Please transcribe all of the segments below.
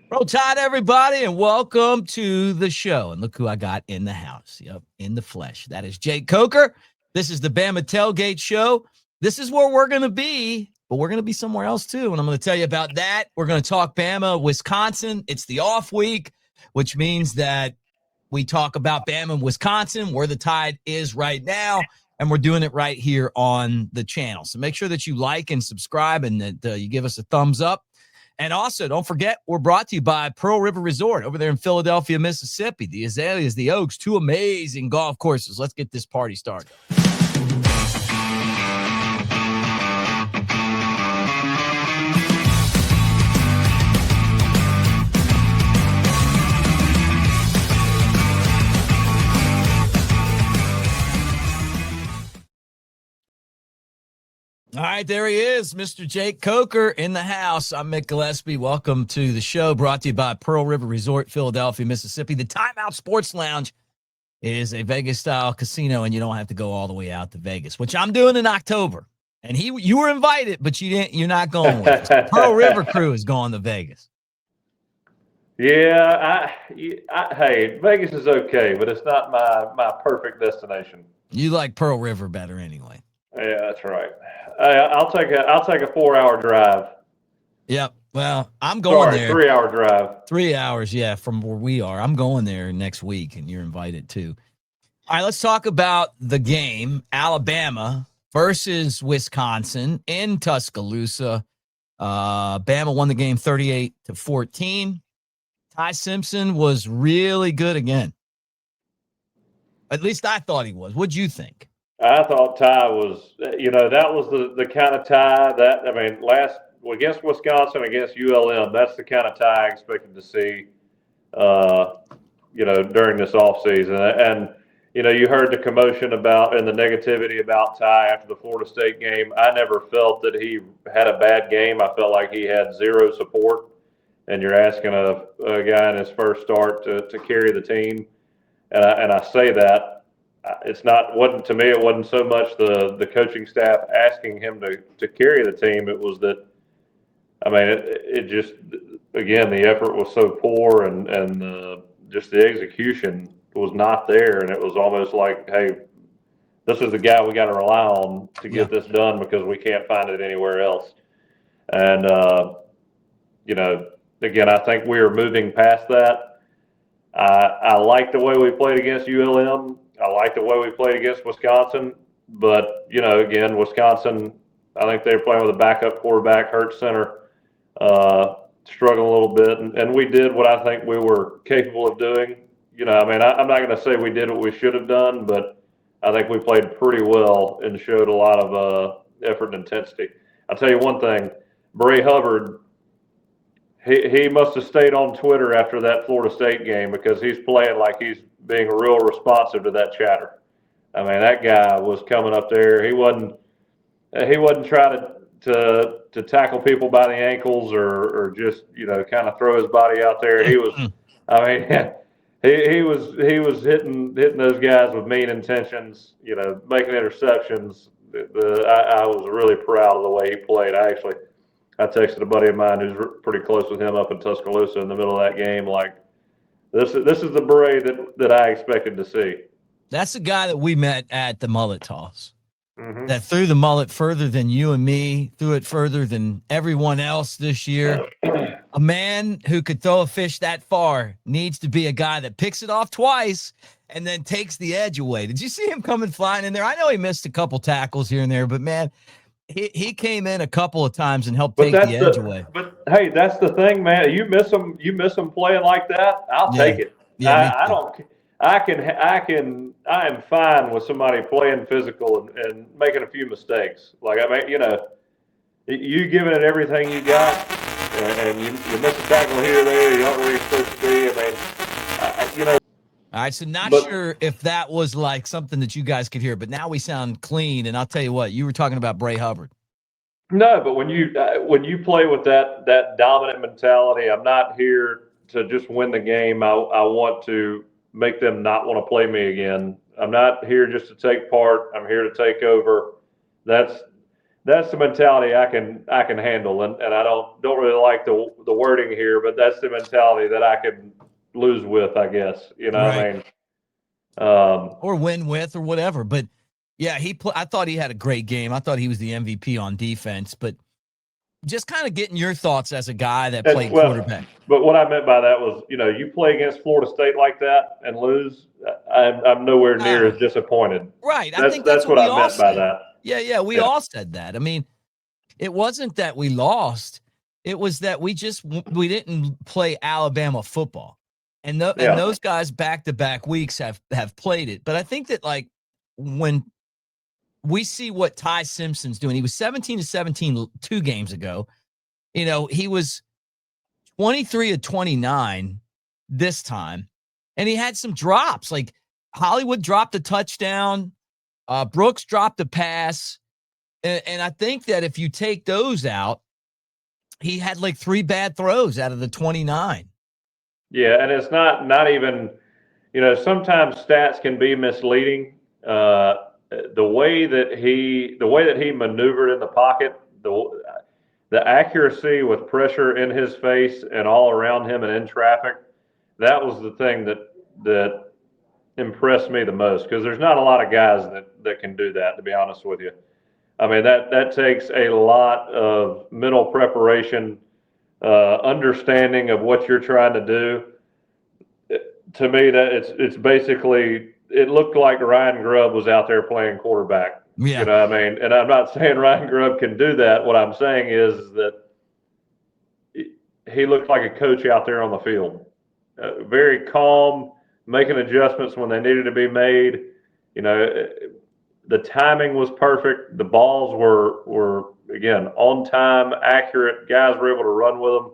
Roll Tide, everybody, and welcome to the show. And look who I got in the house. Yep, in the flesh. That is Jake Coker. This is the Bama Tailgate Show. This is where we're going to be, but we're going to be somewhere else too. And I'm going to tell you about that. We're going to talk Bama, Wisconsin. It's the off week, which means that we talk about Bama and Wisconsin, where the Tide is right now. And we're doing it right here on the channel. So make sure that you like and subscribe and that you give us a thumbs up. And also, don't forget, we're brought to you by Pearl River Resort over there in Philadelphia, Mississippi. The Azaleas, the Oaks, two amazing golf courses. Let's get this party started. All right, there he is, Mr. Jake Coker in the house. I'm Mick Gillespie. Welcome to the show, brought to you by Pearl River Resort, Philadelphia, Mississippi. The Timeout Sports Lounge is a Vegas-style casino, and you don't have to go all the way out to Vegas, which I'm doing in October. And you were invited, but you're not going with us. Pearl River crew is going to Vegas. Yeah, hey, Vegas is okay, but it's not my perfect destination. You like Pearl River better anyway. Yeah, that's right. I'll take a 4-hour drive. Yep. Well, I'm going there. 3-hour drive. 3 hours, yeah, from where we are. I'm going there next week, and you're invited too. All right, let's talk about the game. Alabama versus Wisconsin in Tuscaloosa. Bama won the game 38-14. Ty Simpson was really good again. At least I thought he was. What'd you think? I thought Ty was, that was the kind of Ty against Wisconsin, against ULM, that's the kind of Ty I expected to see, during this offseason. And, you heard the commotion about and the negativity about Ty after the Florida State game. I never felt that he had a bad game. I felt like he had zero support. And you're asking a guy in his first start to carry the team. And I say that. It wasn't so much the coaching staff asking him to carry the team. It was that, it just, again, the effort was so poor and just the execution was not there. And it was almost like, hey, this is the guy we got to rely on to get this done because we can't find it anywhere else. And, again, I think we are moving past that. I like the way we played against ULM. I like the way we played against Wisconsin, but, again, Wisconsin, I think they were playing with a backup quarterback, hurt center, struggling a little bit, and we did what I think we were capable of doing. I'm not going to say we did what we should have done, but I think we played pretty well and showed a lot of effort and intensity. I'll tell you one thing, Bray Hubbard, he must have stayed on Twitter after that Florida State game because he's playing like he's being real responsive to that chatter. That guy was coming up there. He wasn't trying to tackle people by the ankles or just, kind of throw his body out there. He was, he was hitting those guys with mean intentions, making interceptions. I was really proud of the way he played. I texted a buddy of mine who's pretty close with him up in Tuscaloosa in the middle of that game, like, this is the Bray that I expected to see. That's the guy that we met at the mullet toss. Mm-hmm. That threw the mullet further than you and me, threw it further than everyone else this year. A man who could throw a fish that far needs to be a guy that picks it off twice and then takes the edge away. Did you see him coming flying in there? I know he missed a couple tackles here and there, but, man, he came in a couple of times and helped take the edge away. But hey, that's the thing, man. You miss them playing like that. I'll take it. Yeah, I am fine with somebody playing physical and making a few mistakes. Like, you giving it everything you got, and you miss a tackle here or there. You aren't where you're supposed to be. All right, so sure if that was like something that you guys could hear, but now we sound clean, and I'll tell you what, you were talking about Bray Hubbard. No, but when you play with that dominant mentality, I'm not here to just win the game. I want to make them not want to play me again. I'm not here just to take part. I'm here to take over. That's that's the mentality I can handle, and I don't really like the wording here, but that's the mentality that I can lose with, I guess. You know what I mean? Or win with or whatever. But yeah, I thought he had a great game. I thought he was the MVP on defense, but just kind of getting your thoughts as a guy that played quarterback. But what I meant by that was, you play against Florida State like that and lose, I'm nowhere near as disappointed. Right. I think that's what I meant by that. Yeah. We all said that. I mean, it wasn't that we lost. It was that we didn't play Alabama football. And those guys back-to-back weeks have played it. But I think that, like, when we see what Ty Simpson's doing, he was 17-17 2 games ago. He was 23-29 this time. And he had some drops. Like, Hollywood dropped a touchdown. Brooks dropped a pass. And I think that if you take those out, he had like 3 bad throws out of the 29. Yeah, and it's not even, sometimes stats can be misleading. The way that he maneuvered in the pocket, the accuracy with pressure in his face and all around him and in traffic, that was the thing that impressed me the most, because there's not a lot of guys that can do that, to be honest with you. I mean, that takes a lot of mental preparation, understanding of what you're trying to do. To me, that it's basically, it looked like Ryan Grubb was out there playing quarterback. Yeah. You know what I mean? And I'm not saying Ryan Grubb can do that. What I'm saying is that he looked like a coach out there on the field. Very calm, making adjustments when they needed to be made. The timing was perfect. The balls were again on time, accurate. Guys were able to run with them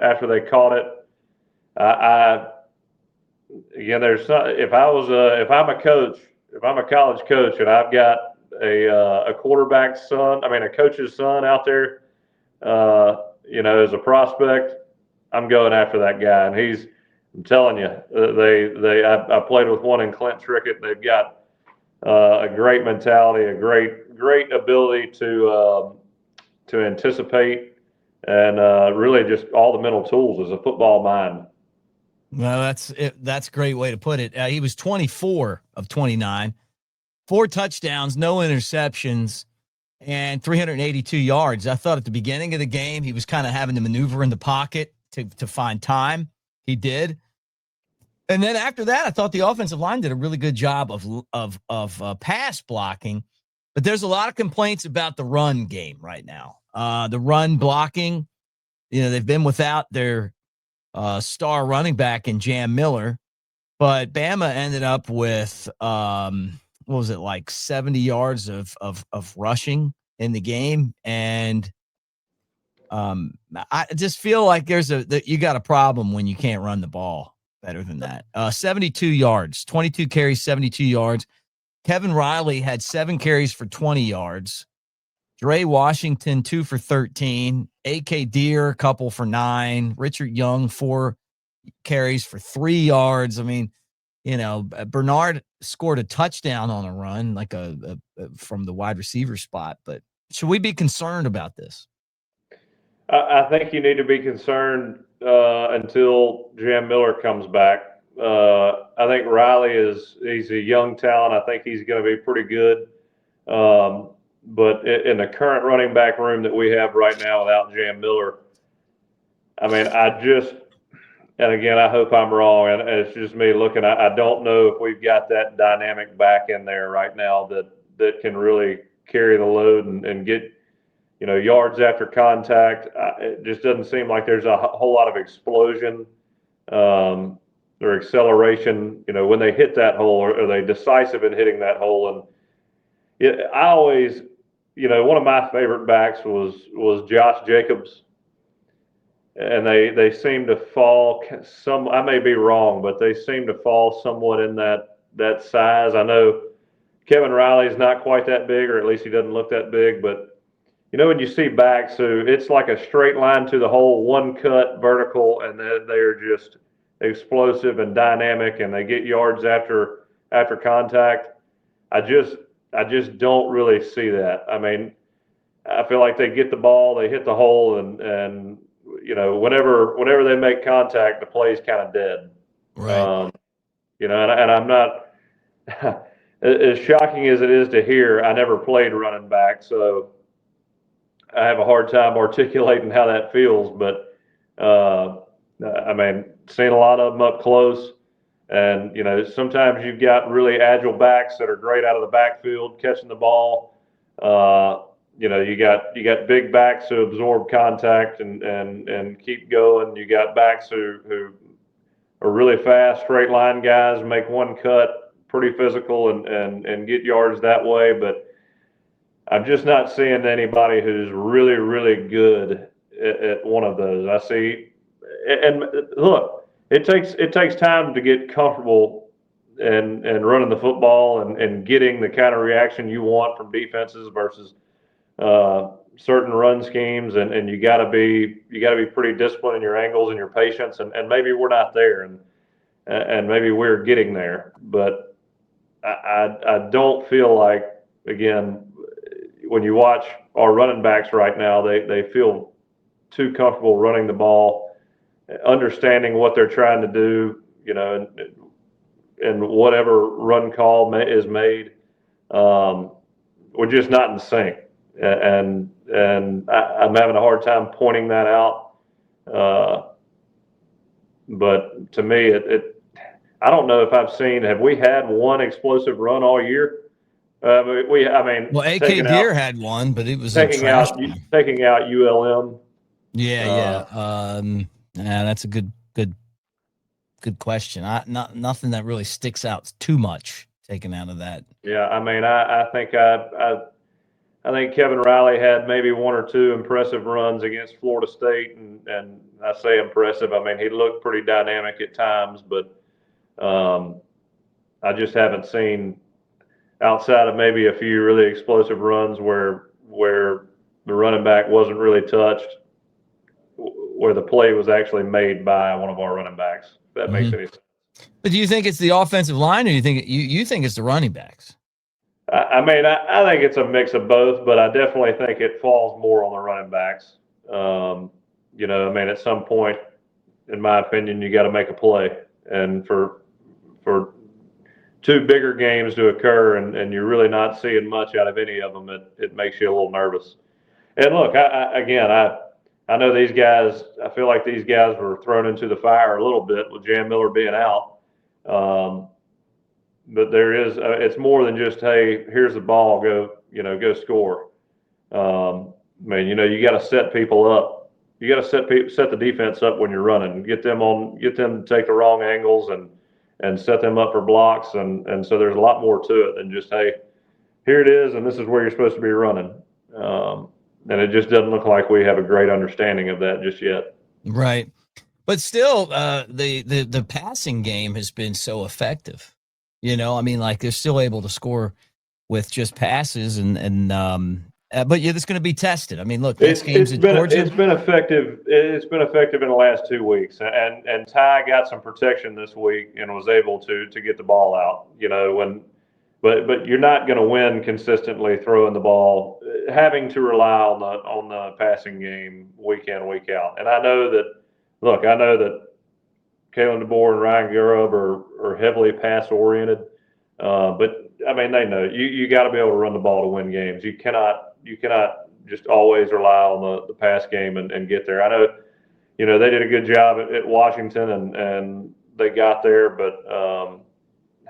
after they caught it. If I'm a college coach and I've got a quarterback's son, a coach's son out there, as a prospect, I'm going after that guy. And I'm telling you, I played with one in Clint Trickett. They've got a great mentality, a great ability to anticipate, and really just all the mental tools as a football mind. Well, that's a great way to put it. He was 24 of 29, 4 touchdowns, no interceptions, and 382 yards. I thought at the beginning of the game he was kind of having to maneuver in the pocket to find time. He did. And then after that, I thought the offensive line did a really good job of pass blocking. But there's a lot of complaints about the run game right now. The run blocking, they've been without their star running back in Jam Miller. But Bama ended up with, 70 yards of rushing in the game. And I just feel like you got a problem when you can't run the ball better than that. 72 yards, 22 carries, 72 yards. Kevin Riley had 7 carries for 20 yards. Dre Washington, 2 for 13. A.K. Deere, a couple for 9. Richard Young, 4 carries for 3 yards. Bernard scored a touchdown on a run, like from the wide receiver spot. But should we be concerned about this? I think you need to be concerned until Jam Miller comes back. I think Riley he's a young talent. I think he's going to be pretty good. But in the current running back room that we have right now without Jam Miller, and again, I hope I'm wrong, and it's just me looking. I don't know if we've got that dynamic back in there right now that can really carry the load and get, yards after contact. It just doesn't seem like there's a whole lot of explosion or acceleration. When they hit that hole, are they decisive in hitting that hole? And I always, one of my favorite backs was Josh Jacobs. And they seem to fall I may be wrong, but they seem to fall somewhat in that size. I know Kevin Riley's not quite that big, or at least he doesn't look that big, but when you see backs who it's like a straight line to the hole, one cut vertical, and they're just explosive and dynamic, and they get yards after contact. I just don't really see that. I feel like they get the ball, they hit the hole, and whenever they make contact, the play's kind of dead. Right. And I'm not as shocking as it is to hear. I never played running back, so I have a hard time articulating how that feels. But seeing a lot of them up close, and sometimes you've got really agile backs that are great out of the backfield catching the ball. You got big backs who absorb contact and keep going. You got backs who are really fast, straight line guys, make one cut, pretty physical, and get yards that way. But I'm just not seeing anybody who's really, really good at one of those. I see, and look, it takes time to get comfortable and running the football and getting the kind of reaction you want from defenses versus certain run schemes, and you got to be pretty disciplined in your angles and your patience, and maybe we're not there, and maybe we're getting there, but I don't feel like, again, when you watch our running backs right now, they feel too comfortable running the ball, understanding what they're trying to do, and whatever run call is made, we're just not in sync. And I'm having a hard time pointing that out. But to me, I don't know if have we had one explosive run all year? Well, AK Deer had one, but it was taking out ULM. Yeah. That's a good question. Nothing that really sticks out too much taken out of that. Yeah, I think I think Kevin Riley had maybe one or two impressive runs against Florida State, and I say impressive. He looked pretty dynamic at times, but I just haven't seen, outside of maybe a few really explosive runs where the running back wasn't really touched, where the play was actually made by one of our running backs. If that makes any sense. But do you think it's the offensive line, or you think it's the running backs? I think it's a mix of both, but I definitely think it falls more on the running backs. At some point, in my opinion, you got to make a play, and for two bigger games to occur, and you're really not seeing much out of any of them, it makes you a little nervous. And look, I know these guys. I feel like these guys were thrown into the fire a little bit with Jan Miller being out. But there is, it's more than just, hey, here's the ball, go score. You got to set people up. You got to set the defense up when you're running. Get them to take the wrong angles and set them up for blocks. And so there's a lot more to it than just, hey, here it is, and this is where you're supposed to be running. And it just doesn't look like we have a great understanding of that just yet. Right. But still, the passing game has been so effective. They're still able to score with just passes, but it's going to be tested. Look, this game's in Georgia. It's been effective. It's been effective in the last 2 weeks, and Ty got some protection this week and was able to get the ball out. But you're not going to win consistently throwing the ball, having to rely on the passing game week in, week out. And I know that Kalen DeBoer and Ryan Garub are heavily pass oriented, but they know you got to be able to run the ball to win games. You cannot just always rely on the pass game and get there. I know, they did a good job at Washington and they got there, but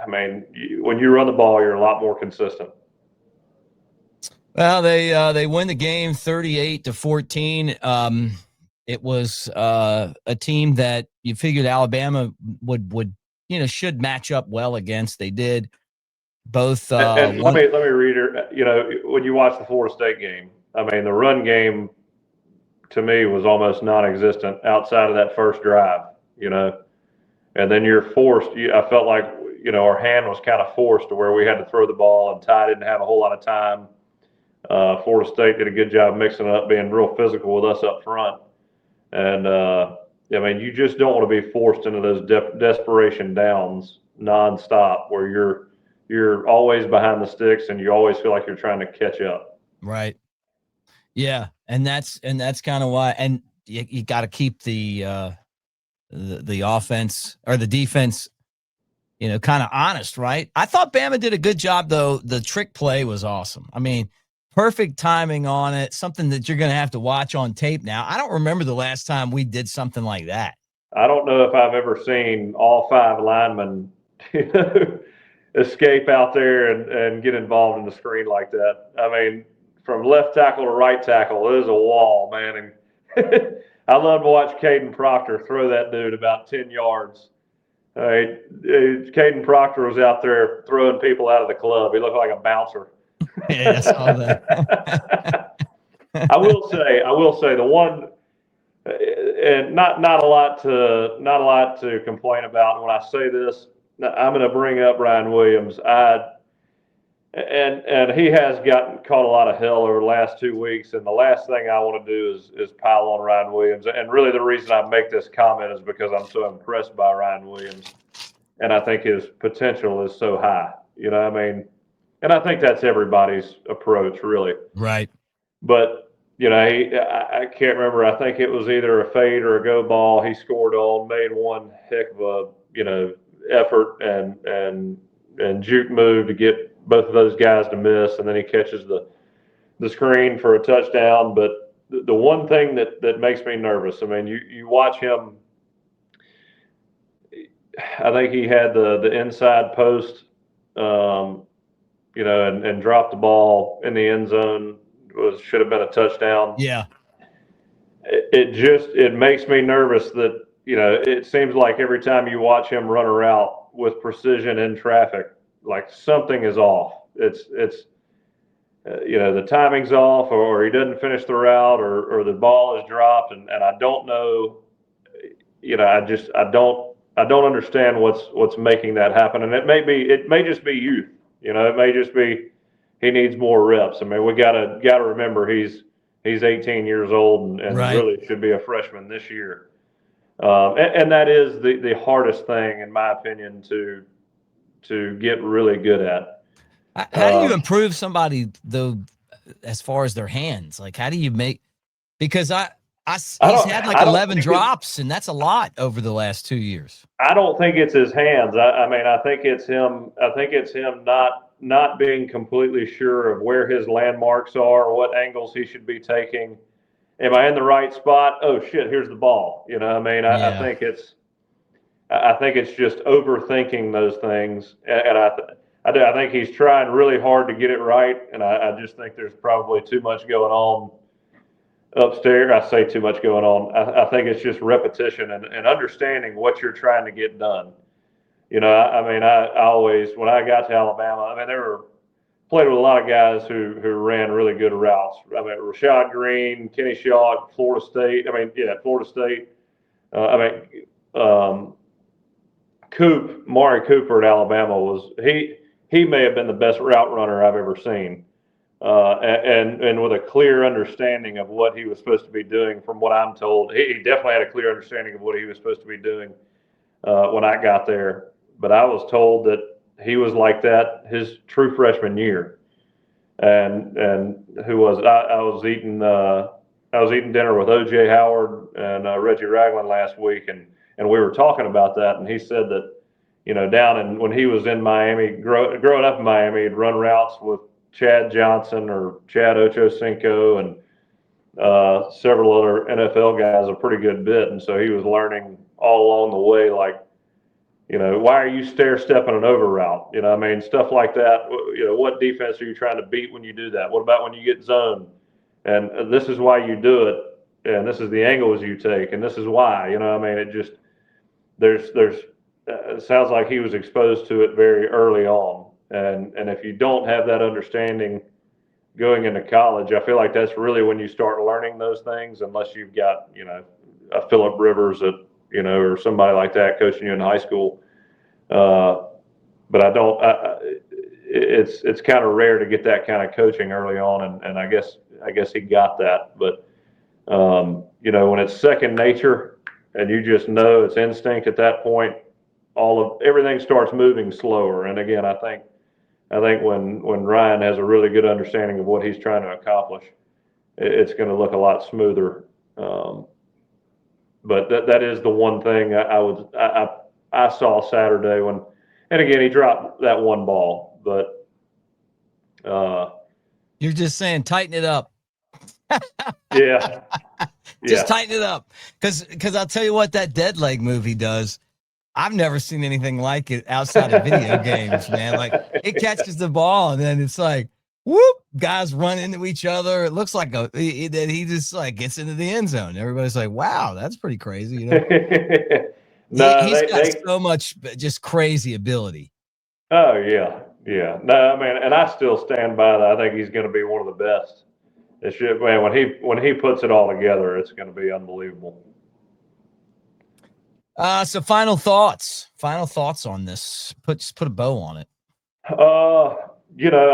when you run the ball, you're a lot more consistent. Well, they win the game 38-14. It was a team that you figured Alabama would should match up well against. They did. Both. Let me read it. When you watch the Florida State game, the run game to me was almost non-existent outside of that first drive. And then you're forced. I felt like our hand was kind of forced to where we had to throw the ball, and Ty didn't have a whole lot of time. Florida State did a good job mixing it up, being real physical with us up front. And you just don't want to be forced into those desperation downs nonstop, where you're always behind the sticks and you always feel like you're trying to catch up. Right. Yeah, and that's kind of why. And you got to keep the offense or the defense, kind of honest, right? I thought Bama did a good job, though. The trick play was awesome. I mean, perfect timing on it. Something that you're going to have to watch on tape now. I don't remember the last time we did something like that. I don't know if I've ever seen all 5 linemen, escape out there and get involved in the screen like that. I mean, from left tackle to right tackle, there's a wall, man. And I love to watch Caden Proctor throw that dude about 10 yards. All right, Caden Proctor was out there throwing people out of the club. He looked like a bouncer. Yeah, I saw that. I will say the one, and not a lot to complain about. When I say this, I'm going to bring up Ryan Williams. And he has caught a lot of hell over the last 2 weeks. And the last thing I want to do is pile on Ryan Williams. And really, the reason I make this comment is because I'm so impressed by Ryan Williams, and I think his potential is so high. You know what I mean? And I think that's everybody's approach, really. Right. But I can't remember. I think it was either a fade or a go ball he scored on. Made one heck of a effort and juke move to get both of those guys to miss, and then he catches the screen for a touchdown. But the one thing that makes me nervous, I mean, you watch him. I think he had the inside post, and dropped the ball in the end zone. Should have been a touchdown. Yeah. It makes me nervous that, it seems like every time you watch him run a route with precision in traffic, like something is off. It's the timing's off, or he doesn't finish the route, or the ball is dropped, and I don't know. I don't understand what's making that happen, and it may just be youth. It may just be he needs more reps. I mean, we gotta remember he's 18 years old and Right. really should be a freshman this year. And that is the hardest thing, in my opinion, to get really good at. How do you improve somebody, though, as far as their hands? Like, how do you make? Because he's had like 11 drops, and that's a lot over the last 2 years. I don't think it's his hands. I mean, I think it's him. I think it's him not being completely sure of where his landmarks are, what angles he should be taking. Am I in the right spot? Oh shit, here's the ball. I mean, I think it's just overthinking those things, and I think he's trying really hard to get it right, and I just think there's probably too much going on upstairs. I say too much going on. I think it's just repetition and understanding what you're trying to get done. I mean, I always, when I got to Alabama, I mean, played with a lot of guys who ran really good routes. I mean, Rashad Green, Kenny Shaw at Florida State. Florida State. Mari Cooper at Alabama he may have been the best route runner I've ever seen. And with a clear understanding of what he was supposed to be doing, from what I'm told. He definitely had a clear understanding of what he was supposed to be doing when I got there. But I was told that he was like that his true freshman year. And who was it? I was eating dinner with O.J. Howard and Reggie Ragland last week, and we were talking about that, and he said that when he was in Miami, growing up in Miami, he'd run routes with Chad Johnson or Chad Ochocinco and several other NFL guys a pretty good bit, and so he was learning all along the way, like, why are you stair-stepping an over route? I mean, stuff like that. What defense are you trying to beat when you do that? What about when you get zoned? And this is why you do it, and this is the angles you take, and this is why. I mean, it just it sounds like he was exposed to it very early on, and if you don't have that understanding going into college, I feel like that's really when you start learning those things, unless you've got a Phillip Rivers or somebody like that coaching you in high school. But it's kind of rare to get that kind of coaching early on, and I guess he got that. But when it's second nature and you just know it's instinct at that point, everything starts moving slower. And again, I think when Ryan has a really good understanding of what he's trying to accomplish, it's going to look a lot smoother. But that is the one thing I saw Saturday when, and again, he dropped that one ball, but you're just saying tighten it up. Yeah. Just tighten it up. Because I'll tell you what that Dead Leg movie does. I've never seen anything like it outside of video games, man. Like, it catches the ball and then it's like, whoop, guys run into each other. It looks like he just like gets into the end zone. Everybody's like, wow, that's pretty crazy. You know, No, he's got so much just crazy ability. Oh yeah. Yeah. No, I mean, and I still stand by that. I think he's going to be one of the best. It should, man, when he puts it all together, it's going to be unbelievable. So final thoughts on this. Put a bow on it. You know,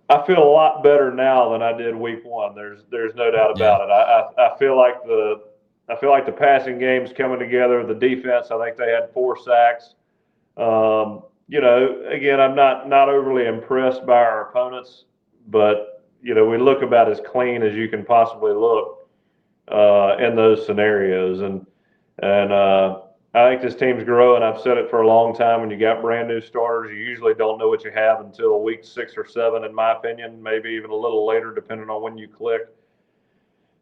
I feel a lot better now than I did week one. There's no doubt about it. I feel like the passing game's coming together. The defense, I think they had 4 sacks. You know, again, I'm not overly impressed by our opponents, but you know, we look about as clean as you can possibly look in those scenarios, and I think this team's growing. I've said it for a long time. When you got brand new starters, you usually don't know what you have until week 6 or 7, in my opinion, maybe even a little later, depending on when you click.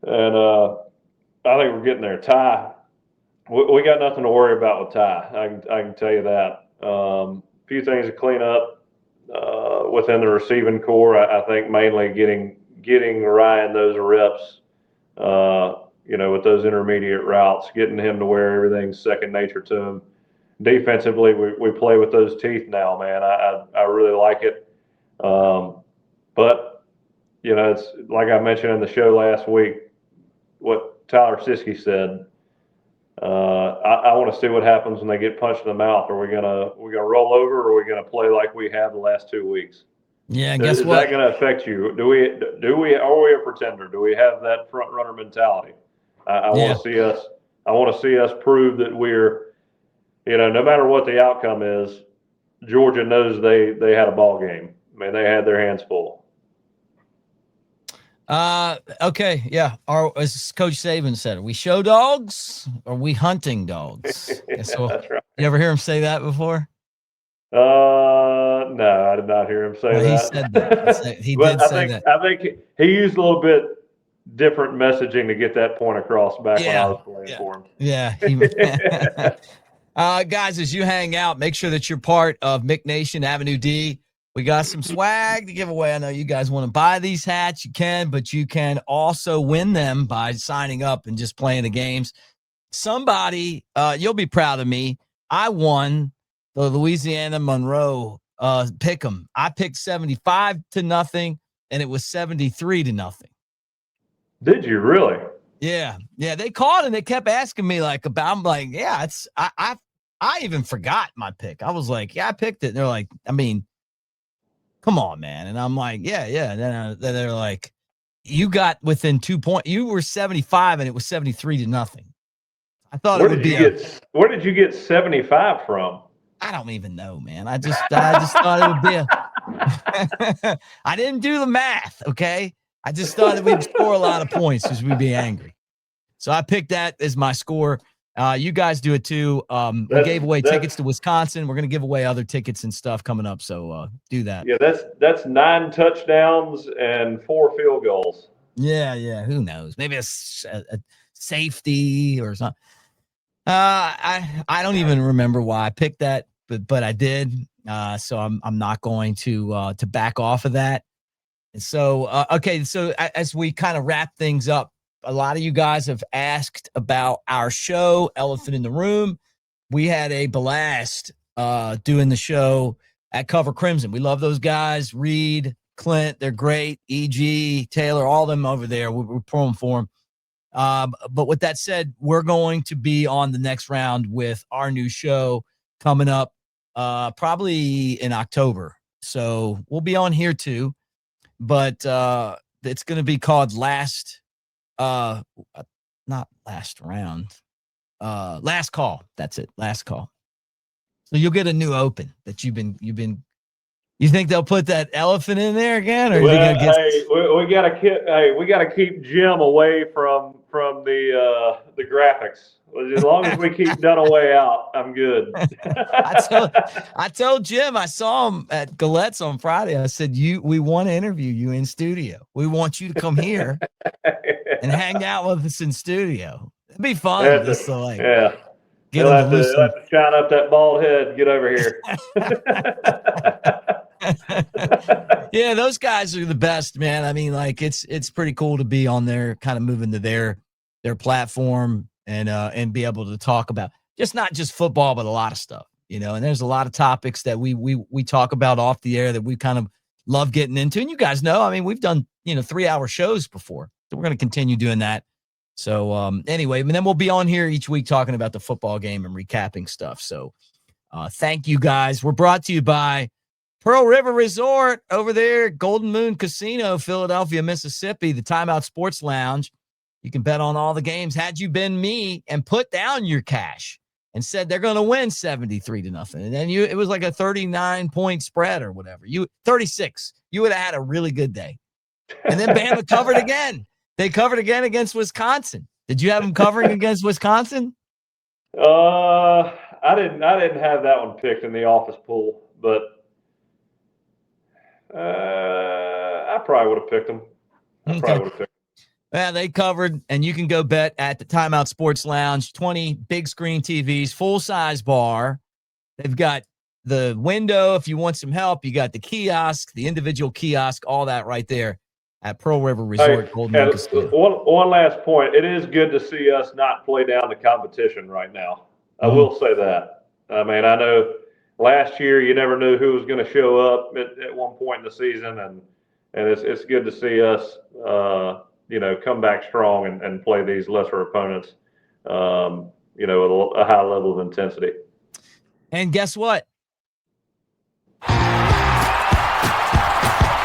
And I think we're getting there. Ty, we got nothing to worry about with Ty. I can tell you that. A few things to clean up within the receiving core. I think mainly getting Ryan those reps. You know, with those intermediate routes, getting him to where everything's second nature to him. Defensively, we play with those teeth now, man. I really like it. But, you know, it's like I mentioned in the show last week, what Tyler Siskey said. I want to see what happens when they get punched in the mouth. Are we gonna roll over, or are we gonna play like we have the last 2 weeks? Yeah, and guess what? Is that going to affect you? Are we a pretender? Do we have that front runner mentality? I want to see us. I want to see us prove that we're, you know, no matter what the outcome is, Georgia knows they had a ball game. I mean, they had their hands full. Okay, yeah. As Coach Saban said, are we show dogs or are we hunting dogs? So, that's right. You ever hear him say that before? No, I did not hear him say that. He said that. He did say that. I think he used a little bit different messaging to get that point across back when I was playing for him. Yeah. Guys, as you hang out, make sure that you're part of Mick Nation, AveD. We got some swag to give away. I know you guys want to buy these hats. You can, but you can also win them by signing up and just playing the games. Somebody, you'll be proud of me. I won the Louisiana Monroe pick 'em. I picked 75-0, and it was 73-0. Did you really? Yeah. They called and they kept asking me about. I'm like, yeah, it's. I even forgot my pick. I was like, yeah, I picked it. And they're like, I mean, come on, man. And I'm like, yeah. And then they're like, you got within 2 points. You were 75, and it was 73-0. I thought it would be. Where did you get 75 from? I don't even know, man. I just thought it would be I didn't do the math, okay? I just thought that we'd score a lot of points because we'd be angry. So I picked that as my score. You guys do it too. We gave away tickets to Wisconsin. We're going to give away other tickets and stuff coming up. So do that. Yeah, that's 9 touchdowns and 4 field goals. Yeah. Who knows? Maybe a safety or something. I don't even remember why I picked that, but I did. So I'm not going to back off of that. And so okay. So as we kind of wrap things up, a lot of you guys have asked about our show, Elephant in the Room. We had a blast doing the show at Cover Crimson. We love those guys. Reed, Clint, they're great. EG, Taylor, all of them over there. We're pulling for them. But with that said, we're going to be on the next round with our new show coming up probably in October. So we'll be on here too. But it's going to be called Last Call. Last Call. That's it. Last Call. So you'll get a new open that you've been You think they'll put that elephant in there again, or well, are they gonna get? Hey, we gotta keep Jim away from the graphics. As long as we keep Dunaway out, I'm good. I told Jim, I saw him at Galette's on Friday. I said, we want to interview you in studio. We want you to come here and hang out with us in studio. It'd be fun. Yeah. Get him to listen. He'll have to shine up that bald head. Get over here. Yeah, those guys are the best, man. I mean, like it's pretty cool to be on there, kind of moving to their platform and be able to talk about not just football, but a lot of stuff, and there's a lot of topics that we talk about off the air that we kind of love getting into. And you guys know, I mean, we've done, 3-hour shows before, so we're going to continue doing that. So anyway, and then we'll be on here each week talking about the football game and recapping stuff. So thank you guys. We're brought to you by Pearl River Resort over there at Golden Moon Casino, Philadelphia, Mississippi, the Timeout Sports Lounge. You can bet on all the games. Had you been me and put down your cash and said they're going to win 73-0, and then it was like a 39-point spread or whatever. 36. You would have had a really good day. And then Bama covered again. They covered again against Wisconsin. Did you have them covering against Wisconsin? I didn't have that one picked in the office pool, but I probably would have picked them. Yeah, they covered, and you can go bet at the Timeout Sports Lounge. 20 big screen TVs, full size bar. They've got the window if you want some help. You got the kiosk, the individual kiosk, all that right there at Pearl River Resort. Golden Casino. One last point. It is good to see us not play down the competition right now. I will say that. I mean, I know last year you never knew who was going to show up at one point in the season, and it's good to see us come back strong and play these lesser opponents with a high level of intensity. And guess what?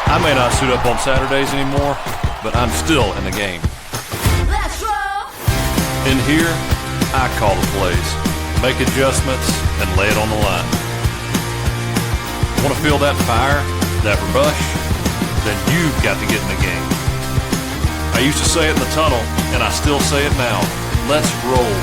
I may not suit up on Saturdays anymore, but I'm still in the game. Let's roll. In here, I call the plays, make adjustments, and lay it on the line. Want to feel that fire, that rush? Then you've got to get in the game. I used to say it in the tunnel, and I still say it now. Let's roll.